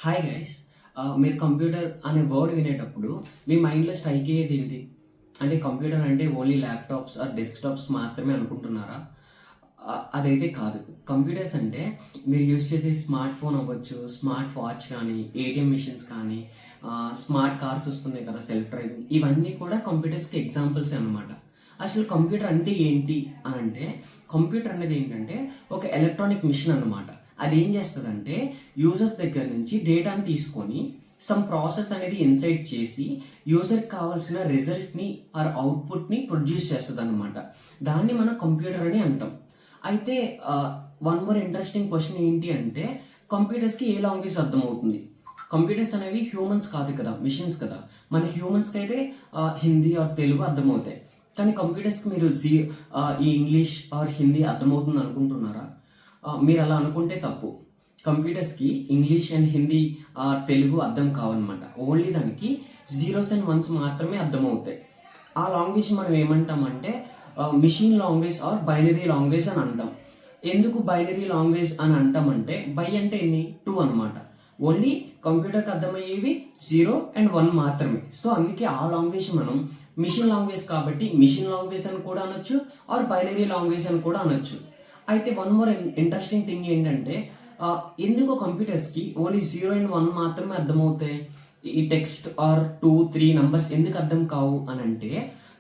Hi guys. మీరు computer అనే word వినేటప్పుడు మీ మైండ్లో స్ట్రైక్ అయ్యేది ఏంటి? అంటే కంప్యూటర్ అంటే ఓన్లీ ల్యాప్టాప్స్ ఆర్ డెస్క్టాప్స్ మాత్రమే అనుకుంటున్నారా? అదైతే కాదు. కంప్యూటర్స్ అంటే మీరు యూజ్ చేసే స్మార్ట్ ఫోన్ అవ్వచ్చు, స్మార్ట్ వాచ్ కానీ, ఏటీఎం మిషన్స్ కానీ, స్మార్ట్ కార్స్ వస్తున్నాయి కదా, సెల్ఫ్ డ్రైవింగ్, ఇవన్నీ కూడా కంప్యూటర్స్కి ఎగ్జాంపుల్స్ అనమాట. అసలు కంప్యూటర్ అంటే ఏంటి అని అంటే, కంప్యూటర్ అనేది ఏంటంటే ఒక ఎలక్ట్రానిక్ మిషన్ అనమాట. అది ఏం చేస్తుందంటే యూజర్స్ దగ్గర నుంచి డేటాని తీసుకొని సమ్ ప్రాసెస్ అనేది ఇన్సైట్ చేసి యూజర్కి కావాల్సిన రిజల్ట్ని ఆర్ అవుట్పుట్ని ప్రొడ్యూస్ చేస్తుంది అనమాట. దాన్ని మనం కంప్యూటర్ అని అంటాం. అయితే వన్ మోర్ ఇంట్రెస్టింగ్ క్వశ్చన్ ఏంటి అంటే, కంప్యూటర్స్కి ఏ లాంగ్వేజ్ అర్థమవుతుంది? కంప్యూటర్స్ అనేవి హ్యూమన్స్ కాదు కదా, మిషన్స్ కదా. మన హ్యూమన్స్కి అయితే హిందీ ఆర్ తెలుగు అర్థమవుతాయి. కానీ కంప్యూటర్స్కి మీరు ఈ ఇంగ్లీష్ ఆర్ హిందీ అర్థమవుతుంది అనుకుంటున్నారా? మీరు అలా అనుకుంటే తప్పు. కంప్యూటర్స్కి ఇంగ్లీష్ అండ్ హిందీ తెలుగు అర్థం కావన్నమాట. ఓన్లీ దానికి జీరోస్ అండ్ వన్స్ మాత్రమే అర్థమవుతాయి. ఆ లాంగ్వేజ్ మనం ఏమంటామంటే machine language or binary language అని అంటాం. ఎందుకు బైనరీ లాంగ్వేజ్ అని అంటామంటే, బై అంటే ఎన్ని? 2 అనమాట. ఓన్లీ కంప్యూటర్కి అర్థమయ్యేవి 0 అండ్ 1 మాత్రమే. సో అందుకే ఆ లాంగ్వేజ్ మనం మిషన్ లాంగ్వేజ్ కాబట్టి మిషన్ లాంగ్వేజ్ అని కూడా అనొచ్చు, ఆర్ బైనరీ లాంగ్వేజ్ అని కూడా అనొచ్చు. అయితే వన్ మోర్ ఇంట్రెస్టింగ్ థింగ్ ఏంటంటే, ఎందుకు కంప్యూటర్స్కి ఓన్లీ 0 అండ్ 1 మాత్రమే అర్థమవుతాయి? ఈ టెక్స్ట్ ఆర్ 2, 3 నంబర్స్ ఎందుకు అర్థం కావు అని అంటే,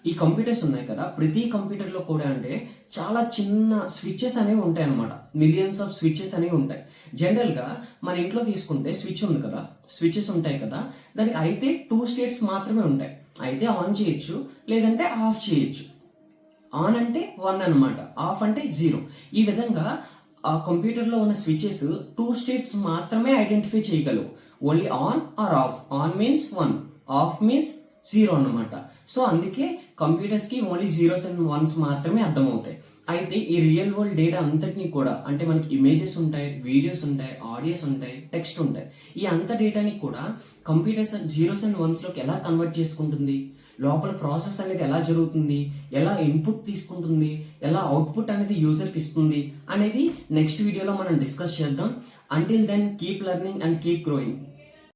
ఈ కంప్యూటర్స్ ఉన్నాయి కదా, ప్రతి కంప్యూటర్లో కూడా అంటే చాలా చిన్న స్విచ్చెస్ అనేవి ఉంటాయి అనమాట. మిలియన్స్ ఆఫ్ స్విచ్చెస్ అనేవి ఉంటాయి. జనరల్గా మన ఇంట్లో తీసుకుంటే స్విచ్ ఉంది కదా, స్విచ్చెస్ ఉంటాయి కదా, దానికి అయితే 2 స్టేట్స్ మాత్రమే ఉంటాయి. అయితే ఆన్ చేయొచ్చు, లేదంటే ఆఫ్ చేయొచ్చు. ఆన్ అంటే 1 అనమాట, ఆఫ్ అంటే 0. ఈ విధంగా ఆ కంప్యూటర్లో ఉన్న స్విచెస్ 2 స్టేట్స్ మాత్రమే ఐడెంటిఫై చేయగలవు. Only on or off. On means 1, off means 0 అన్నమాట. సో అందుకే కంప్యూటర్స్కి ఓన్లీ జీరోస్ అండ్ వన్స్ మాత్రమే అర్థమవుతాయి. అయితే ఈ రియల్ వరల్డ్ డేటా అంతటినీ కూడా, అంటే మనకి ఇమేజెస్ ఉంటాయి, వీడియోస్ ఉంటాయి, ఆడియోస్ ఉంటాయి, టెక్స్ట్ ఉంటాయి, ఈ అంత డేటాని కూడా కంప్యూటర్స్ జీరోస్ అండ్ వన్స్లోకి ఎలా కన్వర్ట్ చేసుకుంటుంది, లోపల ప్రాసెస్ అనేది ఎలా జరుగుతుంది, ఎలా ఇన్పుట్ తీసుకుంటుంది, ఎలా అవుట్పుట్ అనేది యూజర్కి ఇస్తుంది అనేది నెక్స్ట్ వీడియోలో మనం డిస్కస్ చేద్దాం. Until then keep learning and keep growing.